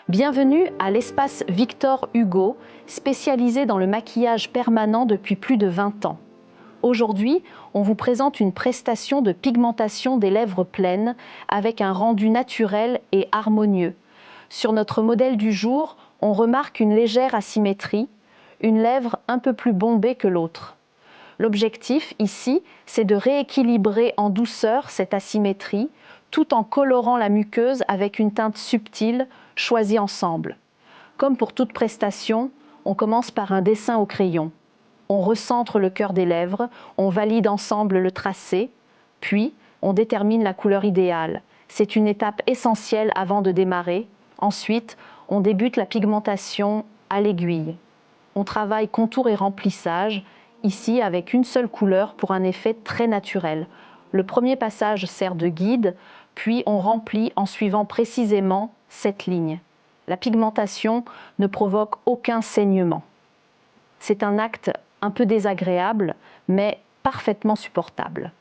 Bienvenue à l'espace Victor Hugo, spécialisé dans le maquillage permanent depuis plus de 20 ans. Aujourd'hui, on vous présente une prestation de pigmentation des lèvres pleines avec un rendu naturel et harmonieux. Sur notre modèle du jour, on remarque une légère asymétrie, une lèvre un peu plus bombée que l'autre. L'objectif ici, c'est de rééquilibrer en douceur cette asymétrie, tout en colorant la muqueuse avec une teinte subtile, choisie ensemble. Comme pour toute prestation, on commence par un dessin au crayon. On recentre le cœur des lèvres, on valide ensemble le tracé, puis on détermine la couleur idéale. C'est une étape essentielle avant de démarrer. Ensuite, on débute la pigmentation à l'aiguille. On travaille contour et remplissage, ici avec une seule couleur pour un effet très naturel. Le premier passage sert de guide, puis on remplit en suivant précisément cette ligne. La pigmentation ne provoque aucun saignement. C'est un acte un peu désagréable, mais parfaitement supportable.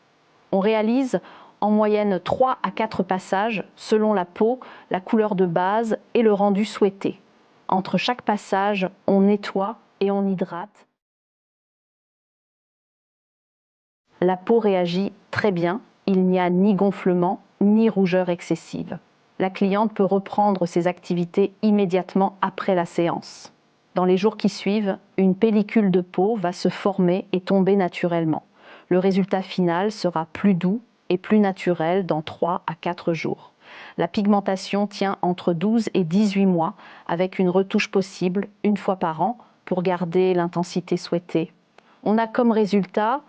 On réalise en moyenne 3 à 4 passages selon la peau, la couleur de base et le rendu souhaité. Entre chaque passage, on nettoie et on hydrate. La peau réagit très bien, il n'y a ni gonflement ni rougeur excessive. La cliente peut reprendre ses activités immédiatement après la séance. Dans les jours qui suivent, une pellicule de peau va se former et tomber naturellement. Le résultat final sera plus doux et plus naturel dans 3 à 4 jours. La pigmentation tient entre 12 et 18 mois avec une retouche possible une fois par an pour garder l'intensité souhaitée. On a comme résultat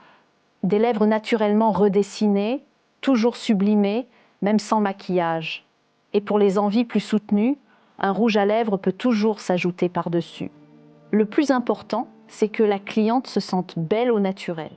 des lèvres naturellement redessinées, toujours sublimées, même sans maquillage. Et pour les envies plus soutenues, un rouge à lèvres peut toujours s'ajouter par-dessus. Le plus important, c'est que la cliente se sente belle au naturel.